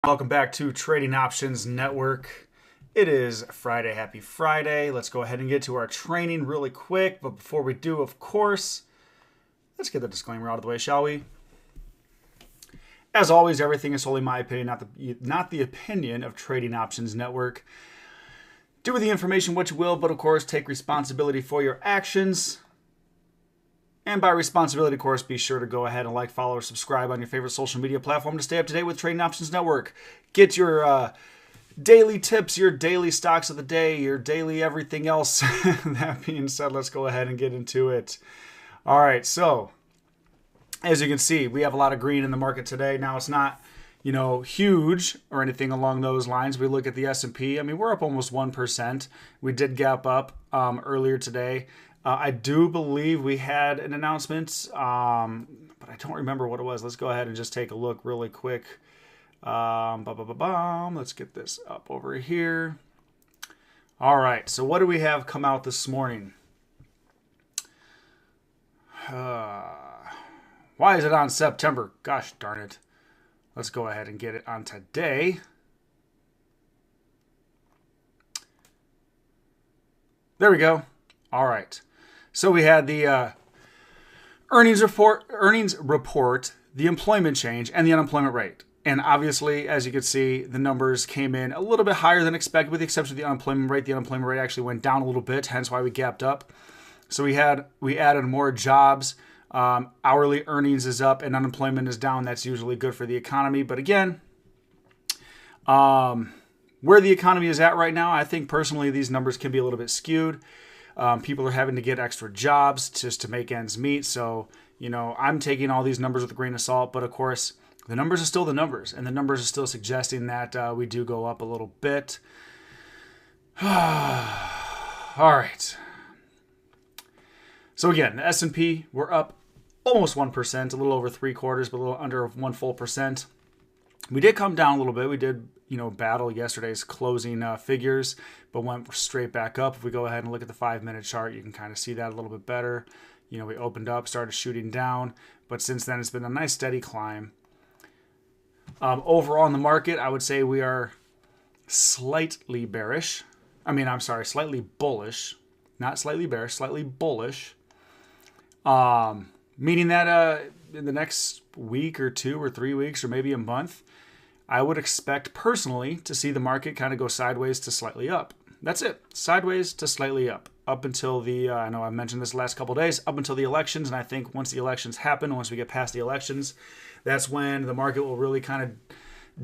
Welcome back to Trading Options Network. It is Friday. Happy Friday. Let's go ahead and get to our training really quick. But before we do, of course, let's get the disclaimer out of the way, shall we? As always, everything is solely my opinion, not the opinion of Trading Options Network. Do with the information what you will, but of course, take responsibility for your actions. And by responsibility, of course, be sure to go ahead and like, follow, or subscribe on your favorite social media platform to stay up to date with Trading Options Network. Get your daily tips, your daily stocks of the day, your daily everything else. That being said, let's go ahead and get into it. All right, so as you can see, we have a lot of green in the market today. Now, it's not, huge or anything along those lines. We look at the S&P. I mean, we're up almost 1%. We did gap up earlier today. I do believe we had an announcement, but I don't remember what it was. Let's go ahead and just take a look really quick. Let's get this up over here. All right, so what do we have come out this morning? Why is it on September? Gosh darn it. Let's go ahead and get it on today. There we go. All right. So we had the earnings report, the employment change, and the unemployment rate. And obviously, as you can see, the numbers came in a little bit higher than expected, with the exception of the unemployment rate. The unemployment rate actually went down a little bit, hence why we gapped up. So we added more jobs. Hourly earnings is up and unemployment is down. That's usually good for the economy. But again, where the economy is at right now, I think personally these numbers can be a little bit skewed. People are having to get extra jobs just to make ends meet. So, I'm taking all these numbers with a grain of salt. But of course, the numbers are still the numbers. And the numbers are still suggesting that we do go up a little bit. All right. So again, the S&P, we're up almost 1%, a little over 3/4, but a little under 1 full percent. We did come down a little bit. We did, battle yesterday's closing figures, but went straight back up. If we go ahead and look at the 5-minute chart, you can kind of see that a little bit better. We opened up, started shooting down, but since then it's been a nice steady climb. Overall in the market, I would say we are slightly bearish. Slightly bullish. Not slightly bearish, slightly bullish. Meaning that in the next week or 2 or 3 weeks or maybe a month, I would expect personally to see the market kind of go sideways to slightly up. That's it. Sideways to slightly up. Up until I know I mentioned this the last couple of days, up until the elections. And I think once the elections happen, once we get past the elections, that's when the market will really kind of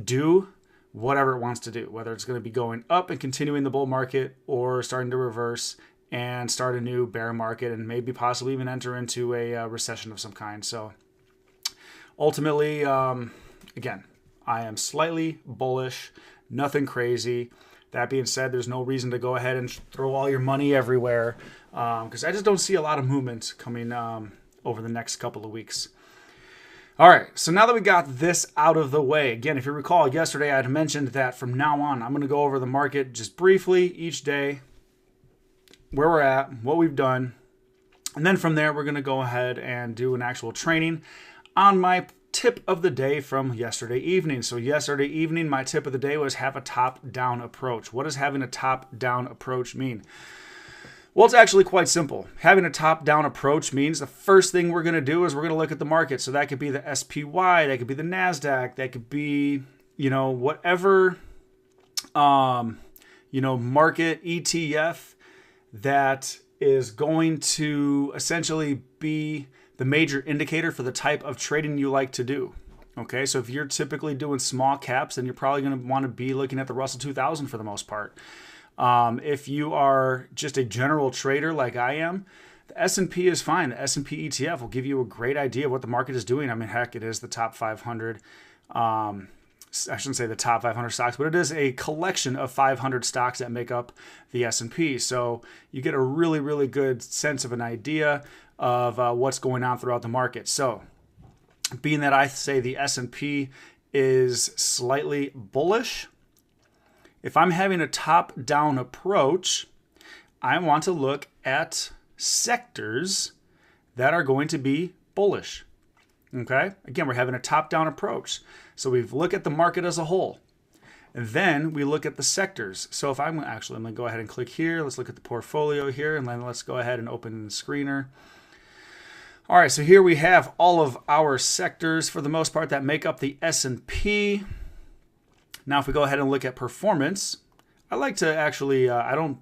do whatever it wants to do. Whether it's going to be going up and continuing the bull market or starting to reverse and start a new bear market and maybe possibly even enter into a recession of some kind. So ultimately, again, I am slightly bullish, nothing crazy. That being said, there's no reason to go ahead and throw all your money everywhere because I just don't see a lot of movement coming over the next couple of weeks. All right, so now that we got this out of the way, again, if you recall, yesterday I had mentioned that from now on, I'm going to go over the market just briefly each day, where we're at, what we've done. And then from there, we're going to go ahead and do an actual training on my tip of the day from yesterday evening. So yesterday evening, my tip of the day was have a top-down approach. What does having a top-down approach mean? Well, it's actually quite simple. Having a top-down approach means the first thing we're going to do is we're going to look at the market. So that could be the SPY, that could be the NASDAQ, that could be, whatever, market ETF that is going to essentially be the major indicator for the type of trading you like to do. Okay, so if you're typically doing small caps, then you're probably going to want to be looking at the Russell 2000 for the most part. If you are just a general trader like I am, the S&P is fine. The S&P ETF will give you a great idea of what the market is doing. I mean, heck, it is the top 500. I shouldn't say the top 500 stocks, but it is a collection of 500 stocks that make up the S&P. So you get a really, really good sense of an idea of what's going on throughout the market. So being that I say the S&P is slightly bullish, if I'm having a top-down approach, I want to look at sectors that are going to be bullish. Okay? Again, we're having a top-down approach. So we look at the market as a whole. And then we look at the sectors. So if I'm going to go ahead and click here. Let's look at the portfolio here, and then let's go ahead and open the screener. All right, so here we have all of our sectors for the most part that make up the S&P. Now, if we go ahead and look at performance, I like to actually, I don't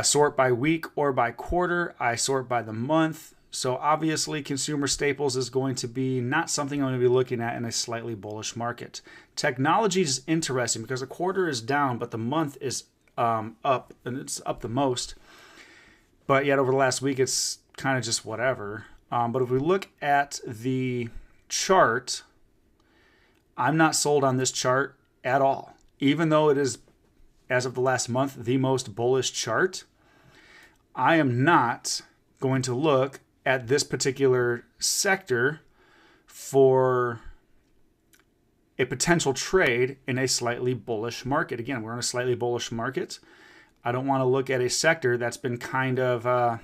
sort by week or by quarter. I sort by the month. So obviously, consumer staples is going to be not something I'm going to be looking at in a slightly bullish market. Technology is interesting because a quarter is down, but the month is up, and it's up the most. But yet over the last week, it's kind of just whatever. But if we look at the chart, I'm not sold on this chart at all. Even though it is, as of the last month, the most bullish chart, I am not going to look at this particular sector for a potential trade in a slightly bullish market. Again, we're in a slightly bullish market. I don't want to look at a sector that's been kind of, I'm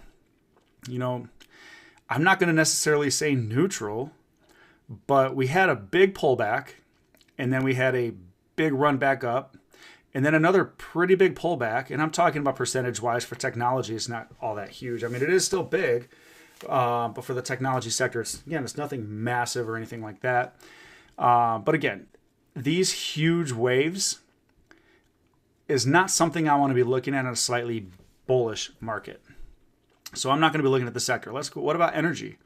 not going to necessarily say neutral, but we had a big pullback, and then we had a big run back up, and then another pretty big pullback. And I'm talking about percentage-wise for technology. It's not all that huge. I mean, it is still big, but for the technology sector, it's nothing massive or anything like that. But again, these huge waves is not something I want to be looking at in a slightly bullish market. So I'm not going to be looking at the sector. Let's go. What about energy?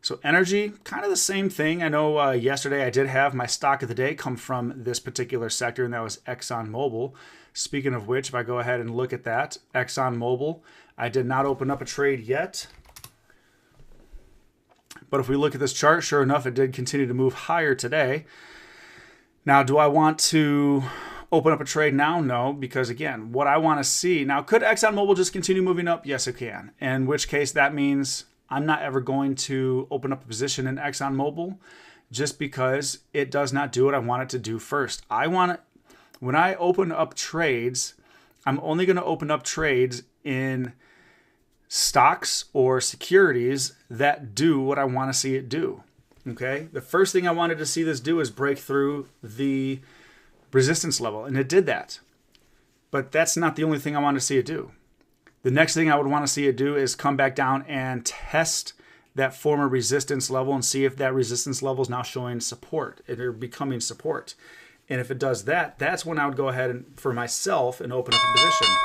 So energy, kind of the same thing. I know yesterday I did have my stock of the day come from this particular sector, and that was ExxonMobil. Speaking of which, if I go ahead and look at that, ExxonMobil, I did not open up a trade yet. But if we look at this chart, sure enough, it did continue to move higher today. Now, do I want to open up a trade now? No, because again, what I want to see now, could ExxonMobil just continue moving up? Yes, it can. In which case, that means I'm not ever going to open up a position in ExxonMobil just because it does not do what I want it to do first. When I open up trades, I'm only going to open up trades in stocks or securities that do what I want to see it do. Okay. The first thing I wanted to see this do is break through the resistance level, and it did that. But that's not the only thing I want to see it do. The next thing I would want to see it do is come back down and test that former resistance level and see if that resistance level is now showing support or becoming support. And if it does that, that's when I would go ahead and for myself and open up a position.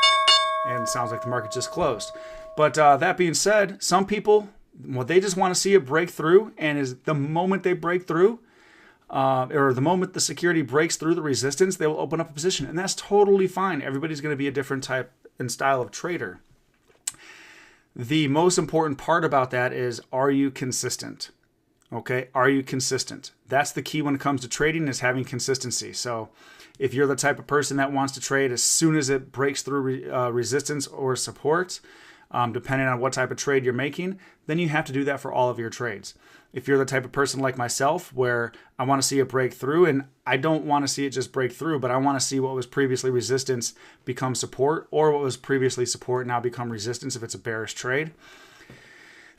And it sounds like the market just closed. But that being said, some people, well, they just want to see it break through, and is the moment they break through, or the moment the security breaks through the resistance, they will open up a position, and that's totally fine. Everybody's going to be a different type and style of trader. The most important part about that is, are you consistent? Okay, are you consistent? That's the key when it comes to trading, is having consistency. So if you're the type of person that wants to trade as soon as it breaks through resistance or support, depending on what type of trade you're making, then you have to do that for all of your trades. If you're the type of person like myself where I want to see it break through, and I don't want to see it just break through, but I want to see what was previously resistance become support, or what was previously support now become resistance if it's a bearish trade.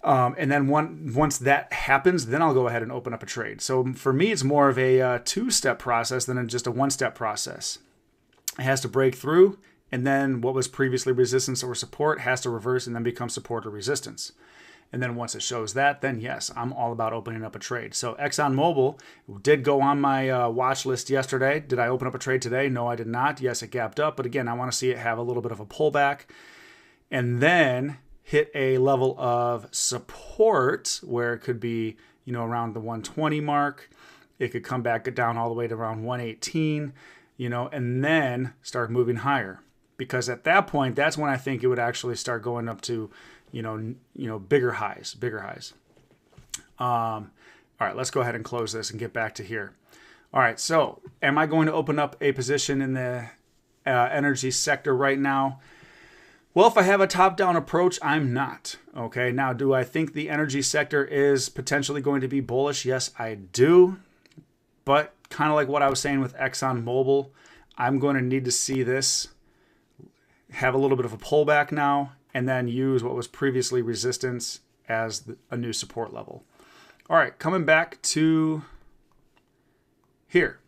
And then once that happens, then I'll go ahead and open up a trade. So for me, it's more of a two-step process than just a one-step process. It has to break through, and then what was previously resistance or support has to reverse and then become support or resistance. And then once it shows that, then yes, I'm all about opening up a trade. So ExxonMobil did go on my watch list yesterday. Did I open up a trade today? No, I did not. Yes, it gapped up. But again, I want to see it have a little bit of a pullback and then hit a level of support where it could be, around the 120 mark. It could come back down all the way to around 118, and then start moving higher. Because at that point, that's when I think it would actually start going up to, bigger highs. All right, let's go ahead and close this and get back to here. All right, so am I going to open up a position in the energy sector right now? Well, if I have a top-down approach, I'm not. Okay, now do I think the energy sector is potentially going to be bullish? Yes, I do. But kind of like what I was saying with ExxonMobil, I'm going to need to see this have a little bit of a pullback now, and then use what was previously resistance as a new support level. All right, coming back to here.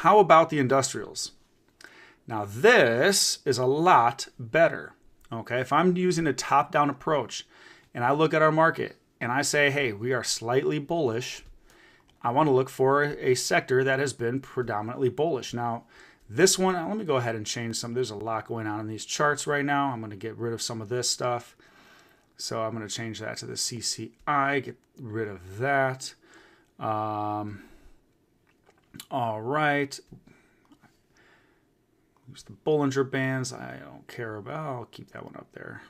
How about the industrials? Now this is a lot better. Okay, if I'm using a top-down approach and I look at our market and I say, hey, we are slightly bullish, I want to look for a sector that has been predominantly bullish. Now, this one, let me go ahead and change some. There's a lot going on in these charts right now. I'm going to get rid of some of this stuff. So I'm going to change that to the CCI, get rid of that. All right. Use the Bollinger Bands. I don't care about. I'll keep that one up there.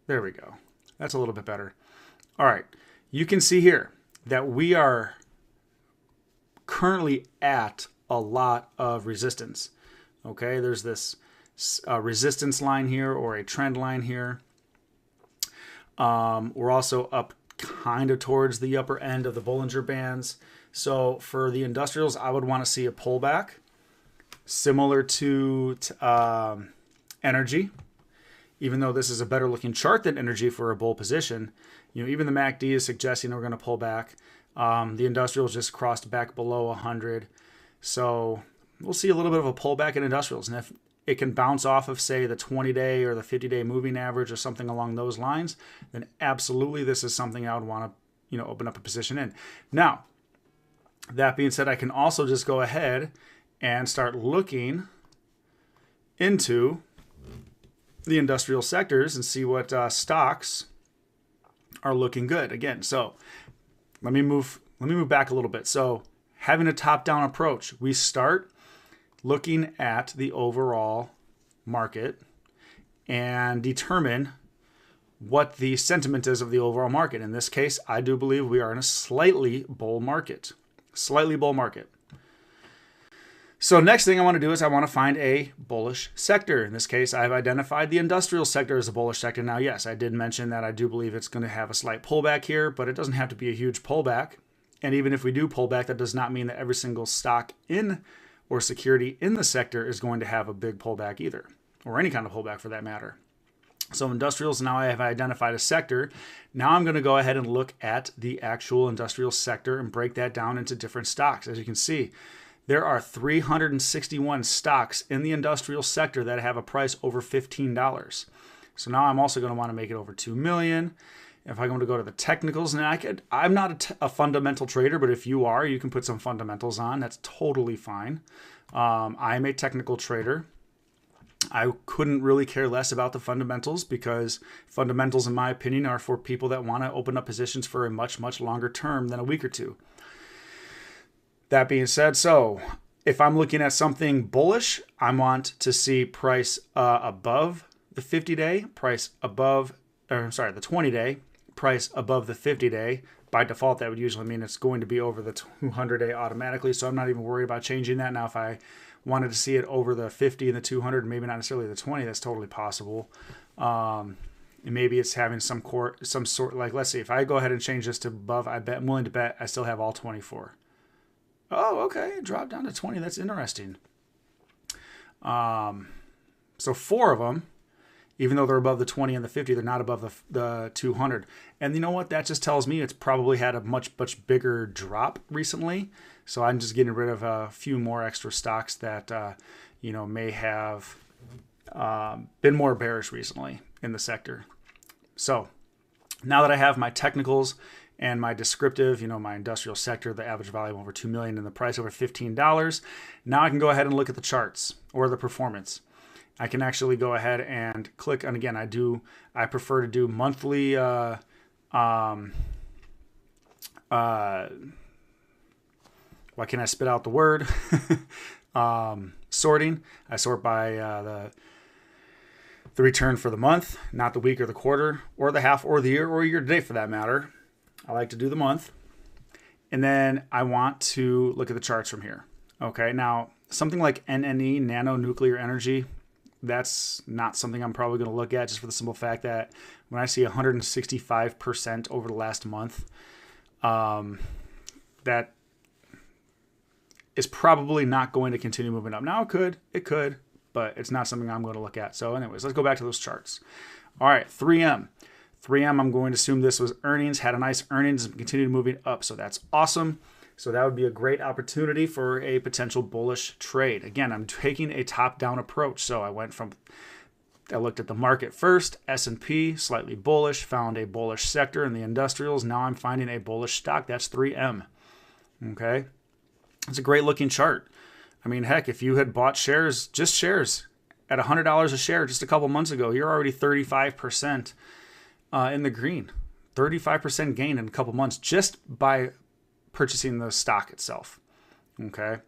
There we go. That's a little bit better. All right. You can see here that we are currently at a lot of resistance. Okay. There's this resistance line here or a trend line here. We're also up kind of towards the upper end of the Bollinger Bands. So for the industrials, I would want to see a pullback similar to energy. Even though this is a better looking chart than energy for a bull position, you know, even the MACD is suggesting we're going to pull back. The industrials just crossed back below 100. So we'll see a little bit of a pullback in industrials. And if it can bounce off of, say, the 20-day or the 50-day moving average or something along those lines, then absolutely this is something I would want to, you know, open up a position in. Now, that being said, I can also just go ahead and start looking into the industrial sectors and see what stocks are looking good. Again, so let me move back a little bit. So having a top-down approach, we start looking at the overall market and determine what the sentiment is of the overall market. In this case, I do believe we are in a slightly bull market. Slightly bull market. So next thing I want to do is I want to find a bullish sector. In this case, I've identified the industrial sector as a bullish sector. Now, yes, I did mention that I do believe it's going to have a slight pullback here, but it doesn't have to be a huge pullback. And even if we do pull back, that does not mean that every single stock in or security in the sector is going to have a big pullback either, or any kind of pullback for that matter. So industrials, now I have identified a sector. Now I'm going to go ahead and look at the actual industrial sector and break that down into different stocks. As you can see, there are 361 stocks in the industrial sector that have a price over $15. So now I'm also going to want to make it over 2 million. If I'm going to go to the technicals, and I'm not a fundamental trader, but if you are, you can put some fundamentals on. That's totally fine. I'm a technical trader. I couldn't really care less about the fundamentals because fundamentals, in my opinion, are for people that want to open up positions for a much, much longer term than a week or two. That being said, so if I'm looking at something bullish, I want to see price above the 50-day, price above, or sorry, the 20-day, price above the 50-day. By default, that would usually mean it's going to be over the 200-day automatically, so I'm not even worried about changing that. Now, if I wanted to see it over the 50 and the 200, maybe not necessarily the 20, that's totally possible. And maybe it's having some sort, like, let's see, if I go ahead and change this to above, I'm willing to bet I still have all 24. Oh, okay, it dropped down to 20. That's interesting. So 4 of them, even though they're above the 20 and the 50, they're not above the 200. And you know what? That just tells me it's probably had a much, much bigger drop recently. So I'm just getting rid of a few more extra stocks that, may have been more bearish recently in the sector. So now that I have my technicals and my descriptive, my industrial sector, the average volume over 2 million and the price over $15, now I can go ahead and look at the charts or the performance. I can actually go ahead and click, and again, I prefer to do monthly why can I spit out the word? Sorting. I sort by the return for the month, not the week or the quarter or the half or the year or year to date for that matter. I like to do the month. And then I want to look at the charts from here. Okay, now something like NNE, nano nuclear energy, that's not something I'm probably going to look at just for the simple fact that when I see 165% over the last month, that is probably not going to continue moving up. Now it could, but it's not something I'm going to look at. So anyways, let's go back to those charts. All right, 3M. 3M, I'm going to assume this was earnings, had a nice earnings, and continued moving up. So that's awesome. So that would be a great opportunity for a potential bullish trade. Again, I'm taking a top-down approach. So I looked at the market first, S&P, slightly bullish, found a bullish sector in the industrials. Now I'm finding a bullish stock. That's 3M. Okay. It's a great looking chart. I mean, heck, if you had bought shares, just shares, at $100 a share just a couple months ago, you're already 35% in the green. 35% gain in a couple months just by purchasing the stock itself. Okay.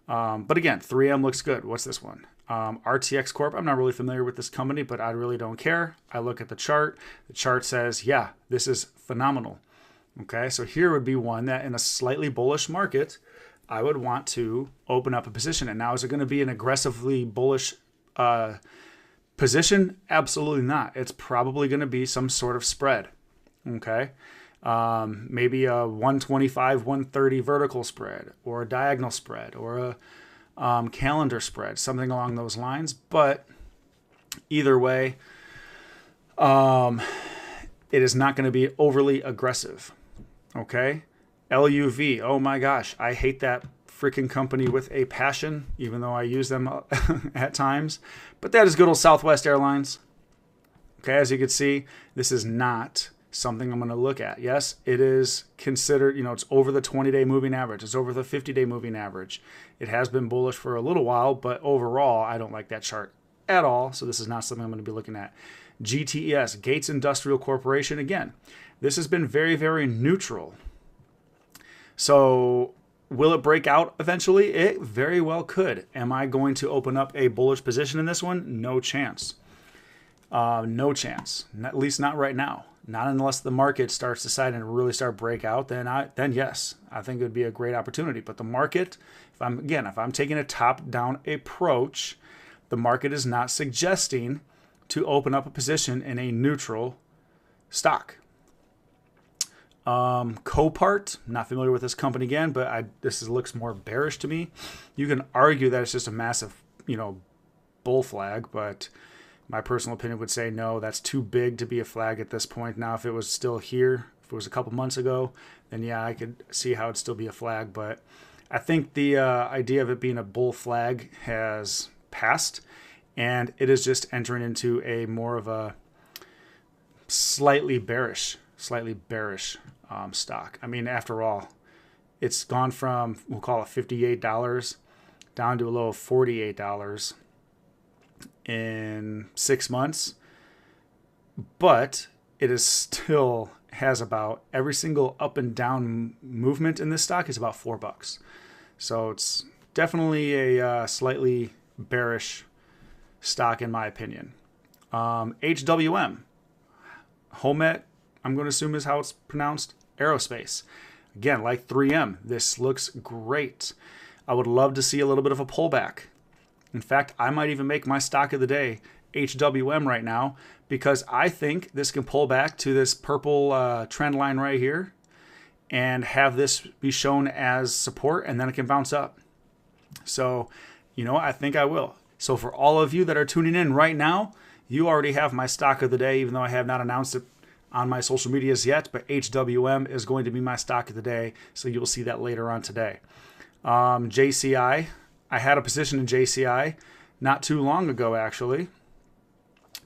But again, 3M looks good. What's this one? RTX Corp. I'm not really familiar with this company, but I really don't care. I look at the chart. The chart says, yeah, this is phenomenal. Okay. So here would be one that in a slightly bullish market, I would want to open up a position. And now, is it going to be an aggressively bullish position? Absolutely not. It's probably going to be some sort of spread. Okay. Maybe a 125, 130 vertical spread, or a diagonal spread, or a calendar spread, something along those lines. But either way, it is not going to be overly aggressive. Okay. LUV. Oh my gosh. I hate that freaking company with a passion, even though I use them at times. But that is good old Southwest Airlines. Okay. As you can see, this is not something I'm going to look at. Yes, it is considered, it's over the 20-day moving average. It's over the 50-day moving average. It has been bullish for a little while, but overall, I don't like that chart at all. So this is not something I'm going to be looking at. GTES, Gates Industrial Corporation. Again, this has been very, very neutral. So will it break out eventually? It very well could. Am I going to open up a bullish position in this one? No chance. No chance. At least not right now. Not unless the market starts deciding to really start break out, then yes, I think it would be a great opportunity. But the market, if I'm taking a top-down approach, the market is not suggesting to open up a position in a neutral stock. Copart, not familiar with this company again, but this looks more bearish to me. You can argue that it's just a massive, bull flag, but my personal opinion would say no, that's too big to be a flag at this point. Now, if it was still here, if it was a couple months ago, then yeah, I could see how it'd still be a flag. But I think the idea of it being a bull flag has passed, and it is just entering into a more of a slightly bearish stock. I mean, after all, it's gone from, we'll call it $58 down to a low of $48 in 6 months, but it is still has about every single up and down movement in this stock is about $4. So it's definitely a slightly bearish stock in my opinion. HWM, Homet, I'm going to assume is how it's pronounced, aerospace. Again, like 3M, this looks great. I would love to see a little bit of a pullback. In fact, I might even make my stock of the day HWM right now, because I think this can pull back to this purple trend line right here and have this be shown as support, and then it can bounce up. So, I think I will. So for all of you that are tuning in right now, you already have my stock of the day, even though I have not announced it on my social medias yet, but HWM is going to be my stock of the day. So you'll see that later on today. JCI. I had a position in JCI not too long ago, actually.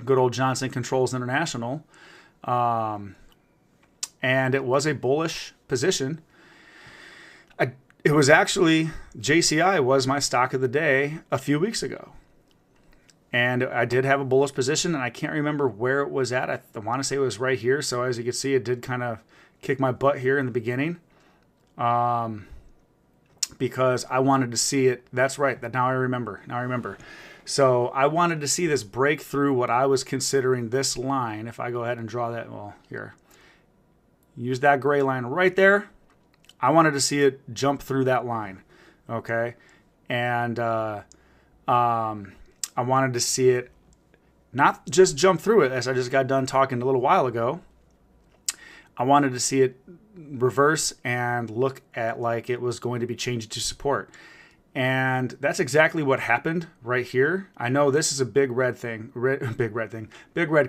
Good old Johnson Controls International. And it was a bullish position. It was actually, JCI was my stock of the day a few weeks ago. And I did have a bullish position, and I can't remember where it was at. I want to say it was right here. So as you can see, it did kind of kick my butt here in the beginning. Because I wanted to see it. That's right. Now I remember. So I wanted to see this break through what I was considering this line. If I go ahead and draw that, well, here. Use that gray line right there. I wanted to see it jump through that line. Okay. And I wanted to see it not just jump through it, as I just got done talking a little while ago. I wanted to see it reverse and look at like it was going to be changing to support. And that's exactly what happened right here. I know this is a big red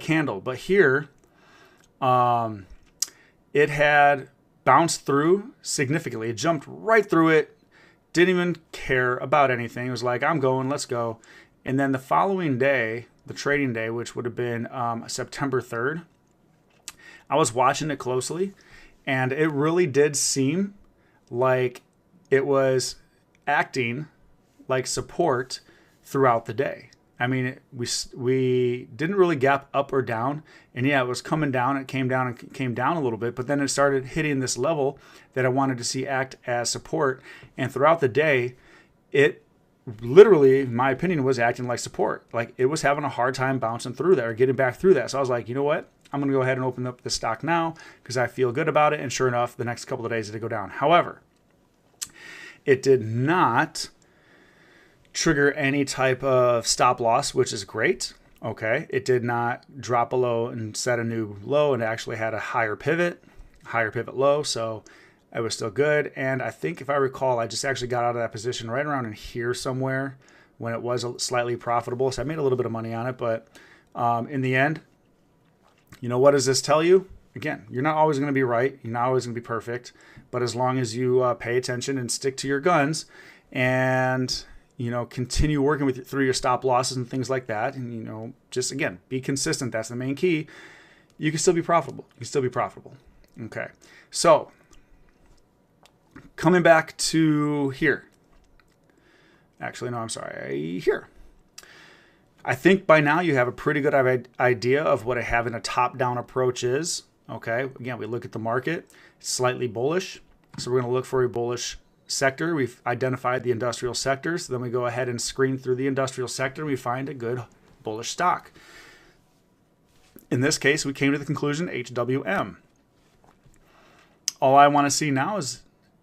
candle, but here it had bounced through significantly. It jumped right through it. Didn't even care about anything. It was like, I'm going, let's go. And then the following day, the trading day, which would have been September 3rd, I was watching it closely, and it really did seem like it was acting like support throughout the day. I mean, we didn't really gap up or down, and yeah, it was coming down. It came down and came down a little bit, but then it started hitting this level that I wanted to see act as support. And throughout the day, it literally, in my opinion, was acting like support. Like it was having a hard time bouncing through that or getting back through that. So I was like, you know what? I'm going to go ahead and open up the stock now because I feel good about it. And sure enough, the next couple of days it did go down. However, it did not trigger any type of stop loss, which is great. Okay. It did not drop below and set a new low, and actually had a higher pivot low. So it was still good. And I think if I recall, I just actually got out of that position right around in here somewhere when it was slightly profitable. So I made a little bit of money on it. But in the end, you know, what does this tell you? Again, you're not always going to be right. You're not always going to be perfect. But as long as you pay attention and stick to your guns and, you know, continue working through your stop losses and things like that. And, you know, just, again, be consistent. That's the main key. You can still be profitable. You can still be profitable. Okay. So coming back to here. Actually, no, I'm sorry. Here. I think by now you have a pretty good idea of what having a top-down approach is. Okay. Again, we look at the market. It's slightly bullish. So we're going to look for a bullish sector. We've identified the industrial sector. So then we go ahead and screen through the industrial sector, and we find a good bullish stock. In this case, we came to the conclusion HWM. All I want to see now is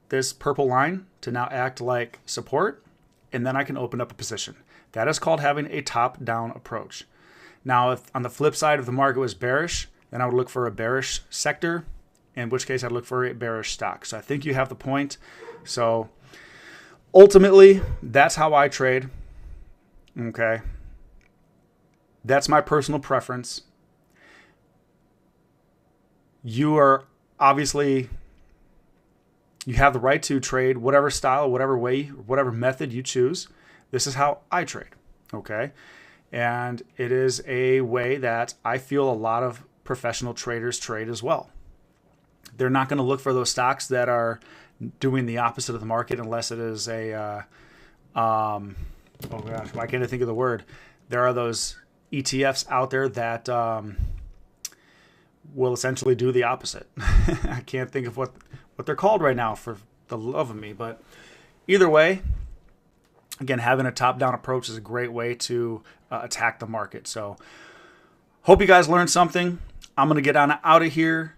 this purple line to now act like support, and then I can open up a position. That is called having a top-down approach. Now, if on the flip side, if the market was bearish, then I would look for a bearish sector, in which case I'd look for a bearish stock. So I think you have the point. So ultimately, that's how I trade. Okay. That's my personal preference. You are obviously, you have the right to trade whatever style, whatever way, whatever method you choose. This is how I trade. Okay. And it is a way that I feel a lot of professional traders trade as well. They're not going to look for those stocks that are doing the opposite of the market unless it is a, oh gosh, why can't I think of the word? There are those ETFs out there that will essentially do the opposite. I can't think of what they're called right now for the love of me. But either way, again, having a top-down approach is a great way to attack the market. So hope you guys learned something. I'm going to get on out of here.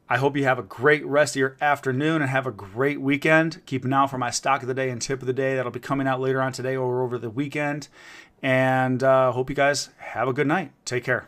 I hope you have a great rest of your afternoon and have a great weekend. Keep an eye out for my stock of the day and tip of the day. That'll be coming out later on today or over the weekend. And hope you guys have a good night. Take care.